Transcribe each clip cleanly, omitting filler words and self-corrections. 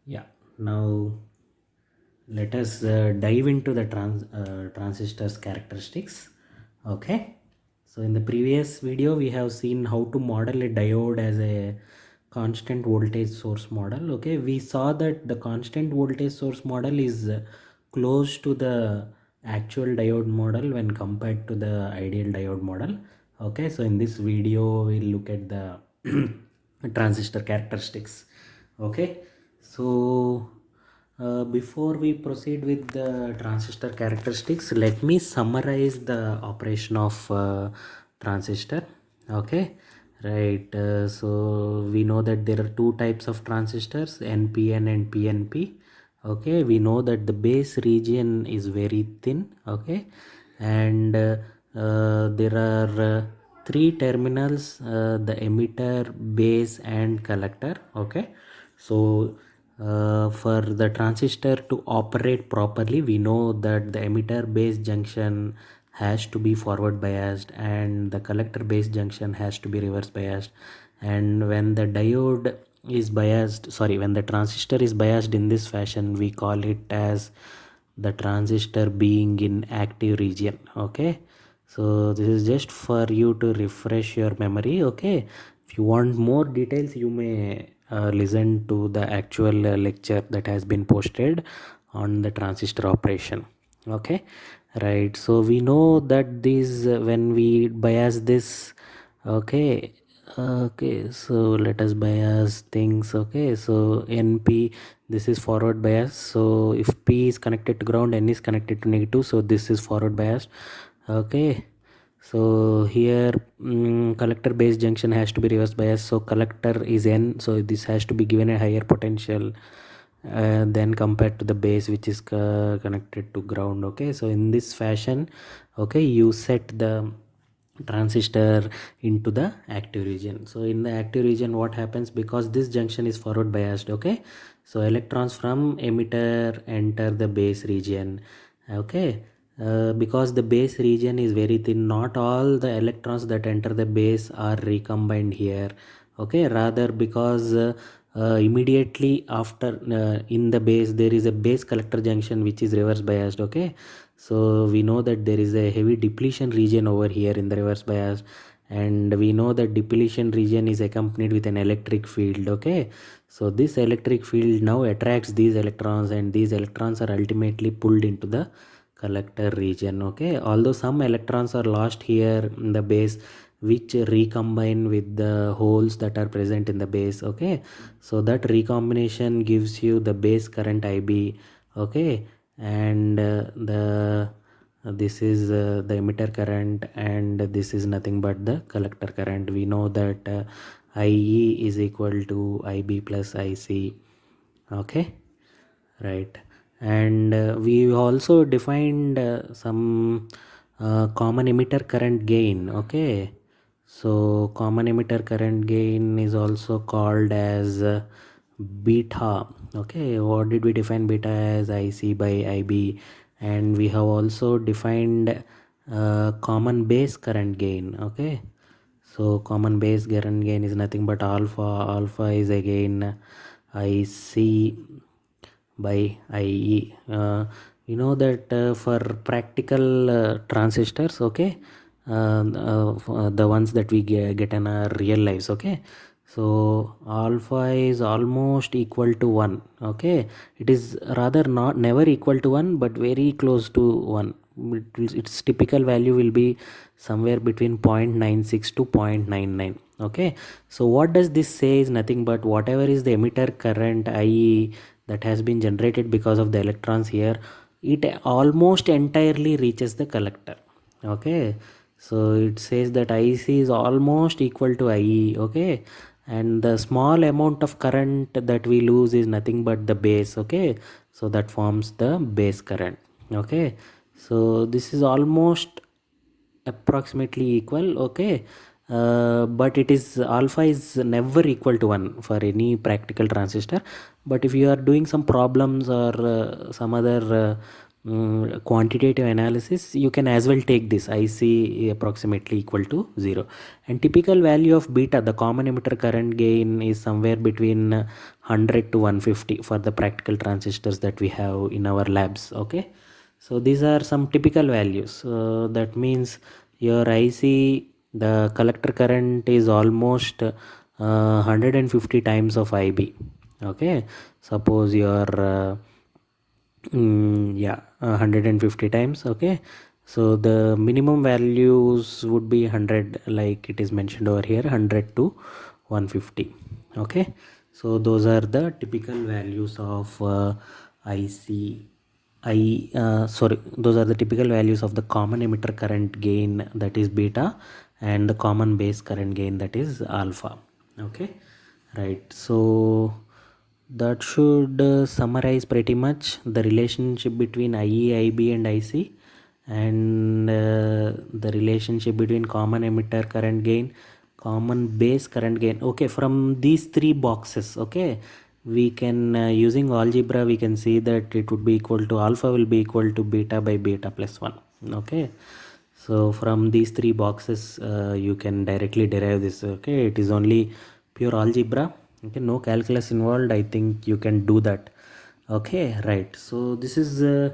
Yeah, now let us dive into the transistors characteristics. Okay, so in the previous video we have seen how to model a diode as a constant voltage source model. Okay, we saw that the constant voltage source model is close to the actual diode model when compared to the ideal diode model. Okay, so in this video we'll look at the transistor characteristics. Okay, so before we proceed with the transistor characteristics, let me summarize the operation of transistor. Okay, right. So we know that there are two types of transistors, NPN and PNP. Okay, we know that the base region is very thin. Okay, and there are three terminals, the emitter, base and collector. Okay, so for the transistor to operate properly, we know that the emitter base junction has to be forward biased and the collector base junction has to be reverse biased. And when the diode is biased, sorry, when the transistor is biased in this fashion, we call it as the transistor being in active region. Okay, so this is just for you to refresh your memory. Okay, if you want more details, you may listen to the actual lecture that has been posted on the transistor operation. Okay, right. So we know that these when we bias this. Okay, okay, so let us bias things. Okay, so NP, this is forward bias. So if P is connected to ground, N is connected to negative, so this is forward biased. Okay, so here collector base junction has to be reverse bias, so collector is N, so this has to be given a higher potential than compared to the base which is connected to ground. Okay, so in this fashion, okay, you set the transistor into the active region. So in the active region, what happens, because this junction is forward biased, okay, so electrons from emitter enter the base region. Okay, because the base region is very thin, not all the electrons that enter the base are recombined here. Okay, rather because immediately after in the base there is a base collector junction which is reverse biased. Okay, so we know that there is a heavy depletion region over here in the reverse bias, and we know that depletion region is accompanied with an electric field. Okay, so this electric field now attracts these electrons, and these electrons are ultimately pulled into the collector region. Okay, although some electrons are lost here in the base which recombine with the holes that are present in the base. Okay, so that recombination gives you the base current IB. Okay, and the this is the emitter current, and this is nothing but the collector current. We know that IE is equal to IB plus IC. Okay, right. And we also defined some common emitter current gain. Okay, so common emitter current gain is also called as beta. Okay, what did we define beta as? IC by IB. And we have also defined common base current gain. Okay, so common base current gain is nothing but alpha is again IC by IE. You know that for practical transistors, okay, the ones that we get in our real lives. Okay, so alpha is almost equal to 1. Okay, it is rather not never equal to 1 but very close to 1. Its typical value will be somewhere between 0.96 to 0.99. Okay, so what does this say is nothing but whatever is the emitter current IE that has been generated because of the electrons here, it almost entirely reaches the collector. Okay, so it says that IC is almost equal to IE. Okay, and the small amount of current that we lose is nothing but the base. Okay, so that forms the base current. Okay, so this is almost approximately equal. Okay, but it is alpha is never equal to 1 for any practical transistor. But if you are doing some problems or some other quantitative analysis, you can as well take this IC approximately equal to 0. And typical value of beta, the common emitter current gain, is somewhere between 100 to 150 for the practical transistors that we have in our labs. Okay, so these are some typical values. That means your IC, the collector current is almost 150 times of IB. Okay, suppose your 150 times. Okay, so the minimum values would be 100, like it is mentioned over here, 100 to 150. Okay, so those are the typical values of those are the typical values of the common emitter current gain, that is beta, and the common base current gain, that is alpha. Okay, right. So that should summarize pretty much the relationship between IE, IB and IC, and the relationship between common emitter current gain, common base current gain. Okay, from these three boxes, okay, we can using algebra we can see that it would be equal to alpha will be equal to beta by beta plus 1. Okay, so from these three boxes you can directly derive this. Okay, it is only pure algebra. Okay, no calculus involved. I think you can do that. Okay, right. So this is I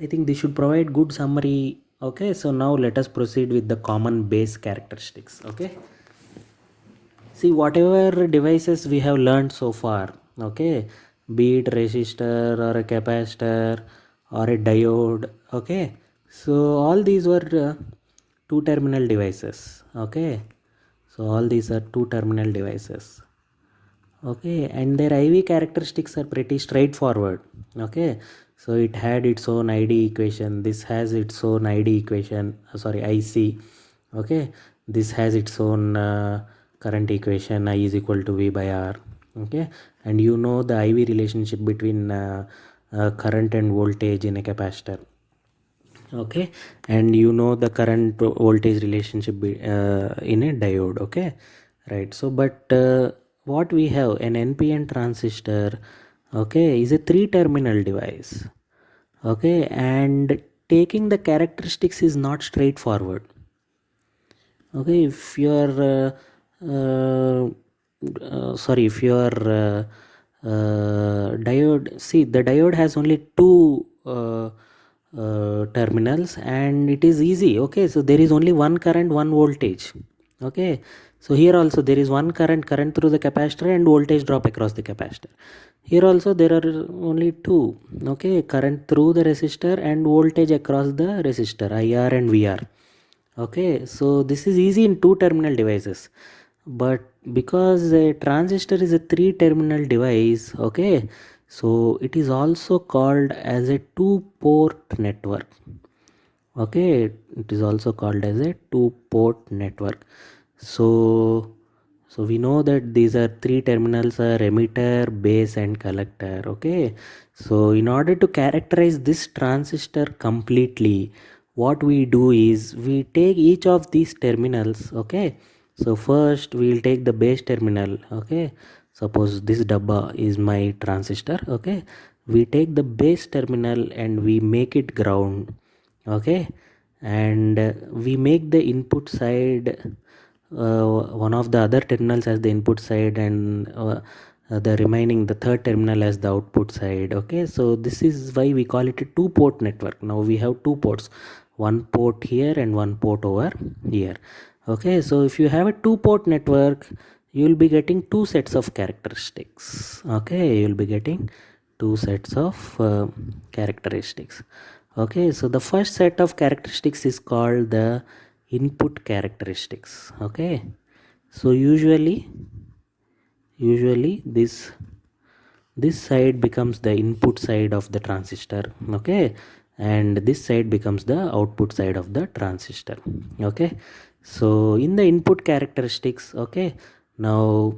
think this should provide good summary. Okay, so now let us proceed with the common base characteristics. Okay, see, whatever devices we have learned so far, okay, be it resistor or a capacitor or a diode, okay, so all these were two terminal devices. Okay, so all these are two terminal devices. Okay, and their IV characteristics are pretty straightforward. Okay, so it had its own ID equation, this has its own ID equation, sorry, IC. Okay, this has its own current equation, I is equal to V by R. Okay, and you know the IV relationship between current and voltage in a capacitor. Okay, and you know the current voltage relationship in a diode. Okay, right. So but what we have, an NPN transistor, okay, is a three terminal device. Okay, and taking the characteristics is not straightforward. Okay, if your sorry, if your diode, see, the diode has only two terminals and it is easy. Okay, so there is only one current, one voltage. Okay, so here also there is one current through the capacitor and voltage drop across the capacitor. Here also there are only two. Okay, current through the resistor and voltage across the resistor, IR and VR. Okay, so this is easy in two terminal devices, but because a transistor is a three terminal device, okay, so it is also called as a two port network. Okay, it is also called as a two port network. So we know that these are three terminals, are emitter, base and collector. Okay, so in order to characterize this transistor completely, what we do is we take each of these terminals. Okay, so first we will take the base terminal. Okay, suppose this dabba is my transistor. Okay, we take the base terminal and we make it ground. Okay, and we make the input side one of the other terminals as the input side, and the remaining, the third terminal, as the output side. Okay, so this is why we call it a two port network. Now we have two ports, one port here and one port over here. Okay, so if you have a two port network, you will be getting two sets of characteristics. Okay, you will be getting two sets of characteristics. Okay, so the first set of characteristics is called the input characteristics. Okay, so usually this side becomes the input side of the transistor. Okay, and this side becomes the output side of the transistor. Okay, so in the input characteristics, okay, now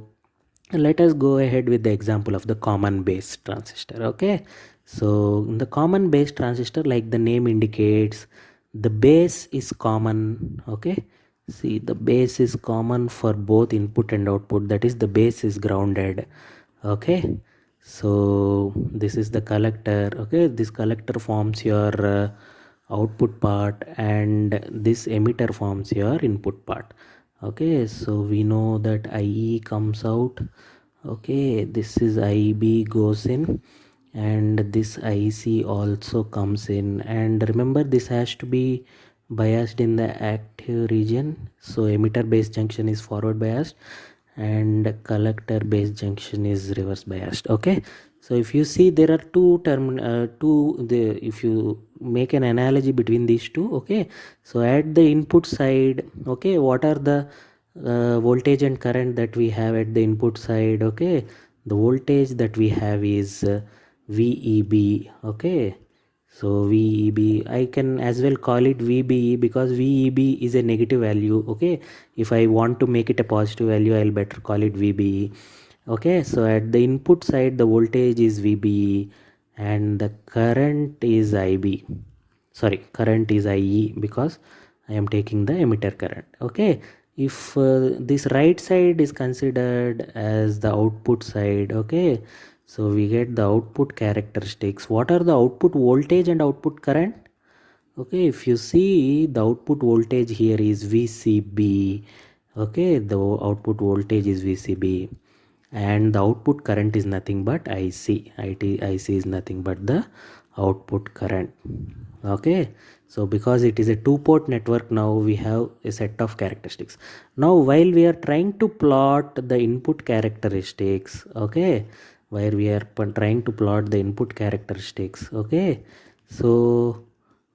let us go ahead with the example of the common base transistor. Okay, so in the common base transistor, like the name indicates, the base is common. Okay, see, the base is common for both input and output, that is the base is grounded. Okay, so this is the collector. Okay, this collector forms your output part, and this emitter forms your input part. Okay, so we know that IE comes out. Okay, this is IB goes in, and this IC also comes in, and remember this has to be biased in the active region. So emitter base junction is forward biased and collector base junction is reverse biased. Okay, so if you see there are if you make an analogy between these two. Okay, so at the input side, okay, what are the voltage and current that we have at the input side? Okay, the voltage that we have is VEB. Okay, so VEB, I can as well call it VBE because VEB is a negative value. Okay, if I want to make it a positive value, I'll better call it VBE. Okay, so at the input side, the voltage is VBE and the current is IB. Sorry, current is IE because I am taking the emitter current. Okay, if this right side is considered as the output side. Okay, so we get the output characteristics. What are the output voltage and output current? Okay, if you see the output voltage here is VCB. Okay, the output voltage is VCB and the output current is nothing but IC. IC is nothing but the output current. Okay, so because it is a two-port network, now we have a set of characteristics. Now while we are trying to plot the input characteristics, okay, where we are trying to plot the input characteristics, okay, so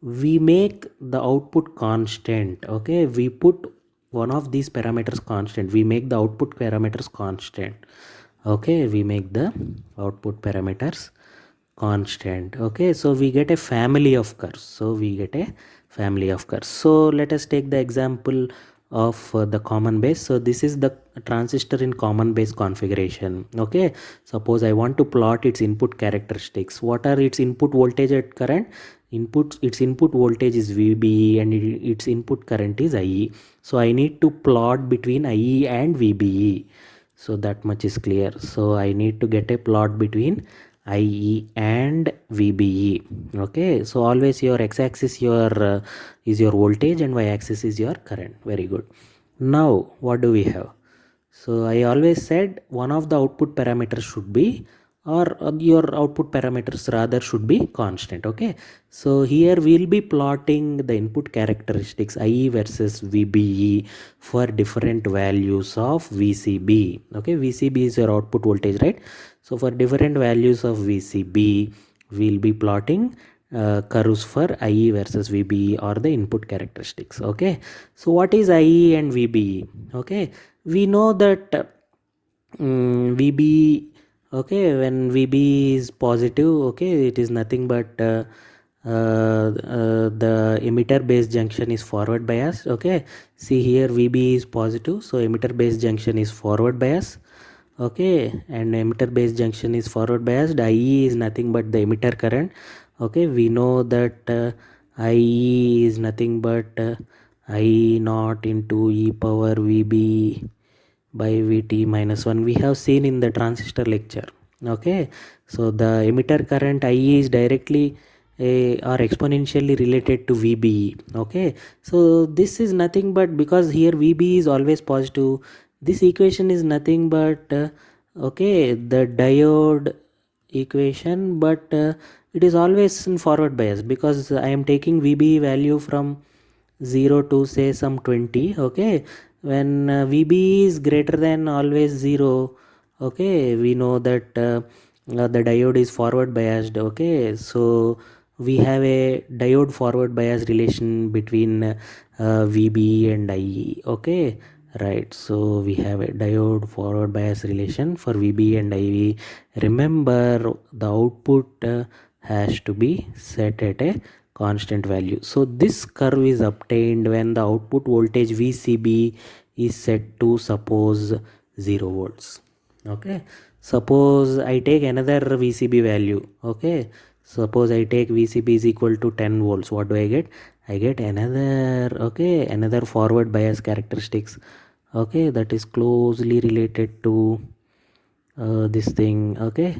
we make the output constant. Okay, we put one of these parameters constant, we make the output parameters constant. Okay, we make the output parameters constant. Okay, so we get a family of curves. So let us take the example of the common base. So this is the transistor in common base configuration. Okay, suppose I want to plot its input characteristics. What are its input voltage and current? Its input voltage is VBE and its input current is IE. So I need to plot between IE and VBE. So that much is clear. So I need to get a plot between IE and VBE. Okay, so always your x-axis is your voltage and y-axis is your current. Very good. Now what do we have? So I always said one of the output parameters should be, or your output parameters rather should be constant. Okay, so here we'll be plotting the input characteristics IE versus VBE for different values of VCB. Okay, VCB is your output voltage, right? So for different values of VCB, we'll be plotting curves for IE versus VBE or the input characteristics. Okay, so what is IE and VBE? Okay, we know that VB, okay, when VB is positive, okay, it is nothing but the emitter base junction is forward biased. Okay, see here VB is positive, so emitter base junction is forward bias. Okay, and emitter base junction is forward biased. IE is nothing but the emitter current. Okay, we know that IE is nothing but I naught into e power VB by Vt minus 1. We have seen in the transistor lecture. Okay, so the emitter current IE is directly or exponentially related to VBE. Okay, so this is nothing but, because here VB is always positive, this equation is nothing but okay, the diode equation, but it is always in forward bias because I am taking VB value from 0 to say some 20. Okay, when VB is greater than always 0, okay, we know that the diode is forward biased. Okay, so we have a diode forward bias relation between VB and IE. Okay, right, so we have a diode forward bias relation for VB and IE. Remember, the output has to be set at a constant value. So this curve is obtained when the output voltage VCB is set to suppose 0 volts. Okay, suppose I take another VCB value. Okay, suppose I take VCB is equal to 10 volts. What do I get? I get another forward bias characteristics. Okay, that is closely related to this thing. Okay,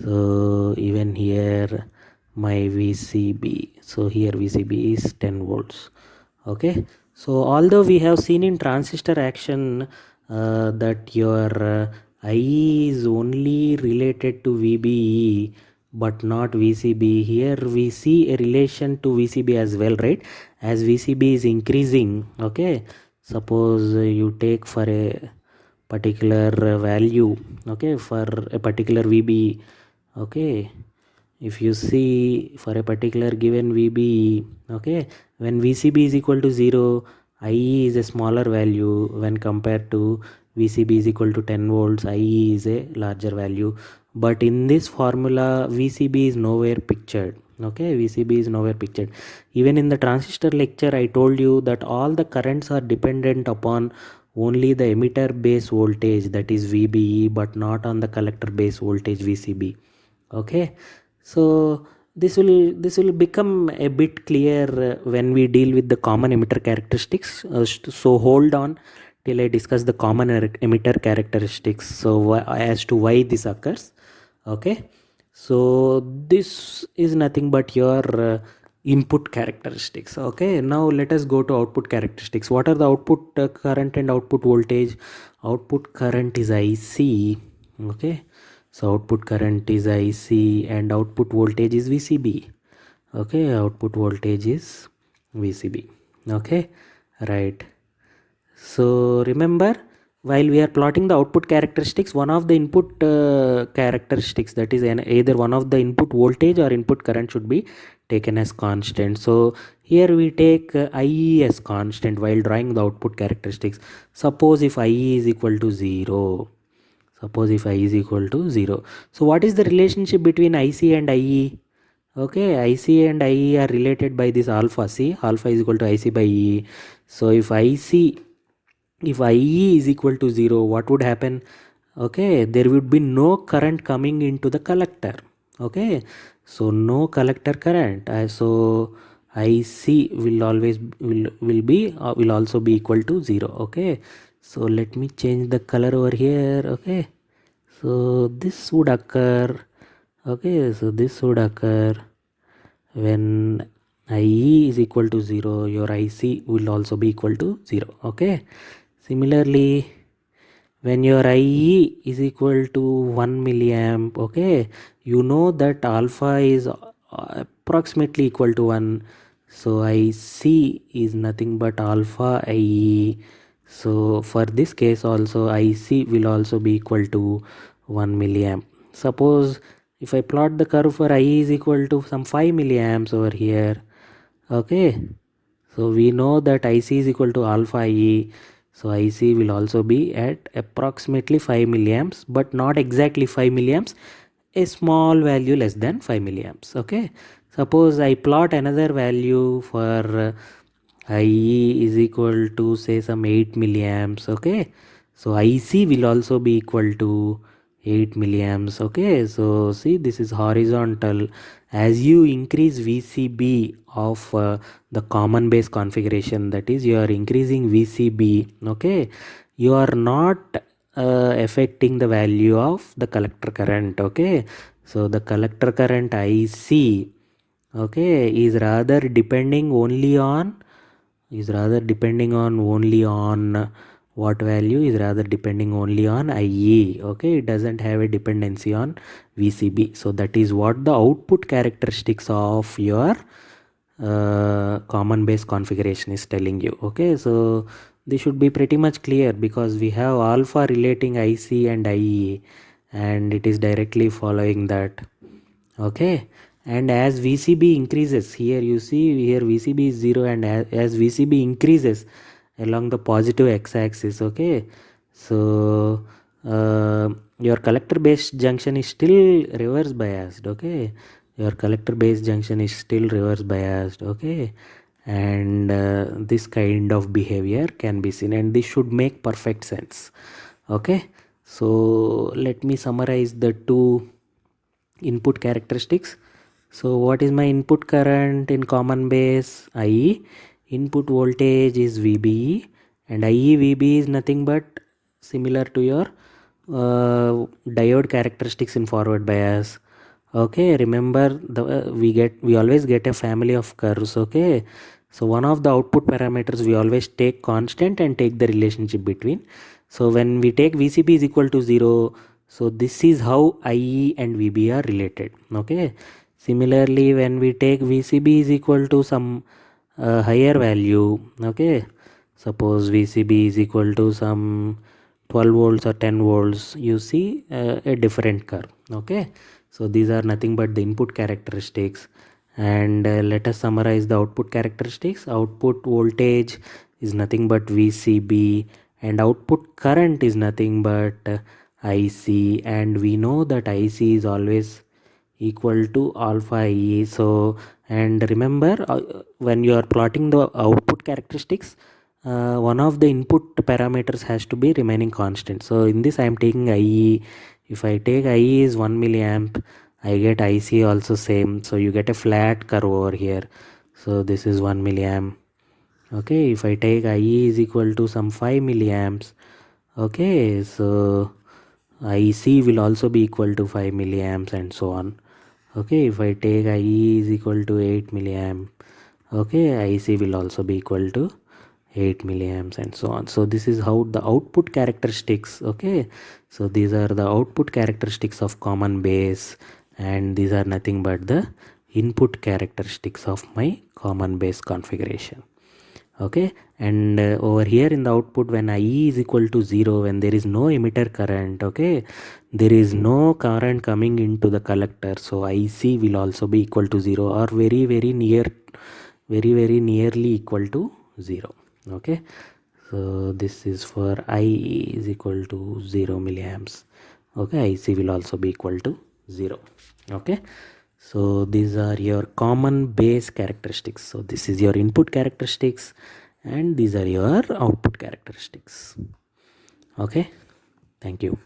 so even here my VCB, so here VCB is 10 volts. Okay, so although we have seen in transistor action that your IE is only related to VBE but not VCB, here we see a relation to VCB as well, right? As VCB is increasing, okay, suppose you take for a particular value, okay, for a particular VBE, okay, if you see for a particular given VBE, okay, when VCB is equal to 0, IE is a smaller value when compared to VCB is equal to 10 volts, IE is a larger value. But in this formula, VCB is nowhere pictured. Okay, VCB is nowhere pictured. Even in the transistor lecture, I told you that all the currents are dependent upon only the emitter base voltage, that is VBE, but not on the collector base voltage VCB. Okay, so this will become a bit clear when we deal with the common emitter characteristics. So hold on till I discuss the common emitter characteristics, so as to why this occurs. Okay, so this is nothing but your input characteristics. Okay, now let us go to output characteristics. What are the output current and output voltage? Output current is IC. Okay, so output current is IC and output voltage is VCB. Okay, output voltage is VCB. Okay, right. So remember, while we are plotting the output characteristics, one of the input characteristics, that is either one of the input voltage or input current, should be taken as constant. So here we take IE as constant while drawing the output characteristics. Suppose if IE is equal to 0. Suppose if I is equal to 0. So what is the relationship between IC and IE? Okay, IC and IE are related by this alpha. See, alpha is equal to IC by E. So if IE is equal to 0, what would happen? Okay, there would be no current coming into the collector. Okay, so no collector current. So IC will always will also be equal to 0. Okay, so let me change the color over here. Okay, so this would occur. Okay, so this would occur when IE is equal to 0, your IC will also be equal to 0. Okay, similarly, when your IE is equal to 1 milliamp, okay, you know that alpha is approximately equal to 1. So IC is nothing but alpha IE. So for this case also, IC will also be equal to 1 milliamp. Suppose if I plot the curve for IE is equal to some 5 milliamps over here. Okay, so we know that IC is equal to alpha IE. So IC will also be at approximately 5 milliamps, but not exactly 5 milliamps, a small value less than 5 milliamps. Okay, suppose I plot another value for IE is equal to say some 8 milliamps. Okay, so IC will also be equal to 8 milliamps. Okay, so see, this is horizontal. As you increase VCB of the common base configuration, that is, you are increasing VCB. Okay, you are not affecting the value of the collector current. Okay, so the collector current IC, okay, is rather depending only on what value is rather depending only on IE. Okay, it doesn't have a dependency on VCB. So that is what the output characteristics of your common base configuration is telling you. Okay, so this should be pretty much clear because we have alpha relating IC and IE and it is directly following that. Okay, and as VCB increases, here you see here VCB is 0, and as VCB increases along the positive x-axis, okay, so your collector base junction is still reverse biased. Okay, your collector base junction is still reverse biased. Okay, and this kind of behavior can be seen, and this should make perfect sense. Okay, so let me summarize the two input characteristics. So what is my input current in common base? IE. Input voltage is VBE, and IE VB is nothing but similar to your diode characteristics in forward bias. Okay, remember we always get a family of curves. Okay, so one of the output parameters we always take constant and take the relationship between. So when we take VCB is equal to 0, so this is how IE and VB are related. Okay, similarly when we take VCB is equal to some higher value, okay, suppose VCB is equal to some 12 volts or 10 volts, you see a different curve. Okay, so these are nothing but the input characteristics, and let us summarize the output characteristics. Output voltage is nothing but VCB, and output current is nothing but IC, and we know that IC is always equal to alpha E. So, and remember when you are plotting the output characteristics, one of the input parameters has to be remaining constant. So in this I am taking IE. If I take IE is 1 milliamp, I get IC also same. So you get a flat curve over here. So this is 1 milliamp. Okay, if I take IE is equal to some 5 milliamps, okay, so IC will also be equal to 5 milliamps and so on. Okay, if I take IE is equal to 8 milliamp, okay, IC will also be equal to 8 milliamps and so on. So this is how the output characteristics. Okay, so these are the output characteristics of common base, and these are nothing but the input characteristics of my common base configuration. Okay, and over here in the output, when IE is equal to 0, when there is no emitter current, okay, there is no current coming into the collector, so IC will also be equal to 0, or very nearly equal to 0. Okay, so this is for IE is equal to 0 milliamps. Okay, IC will also be equal to 0. Okay, so these are your common base characteristics. So this is your input characteristics, and these are your output characteristics. Okay, thank you.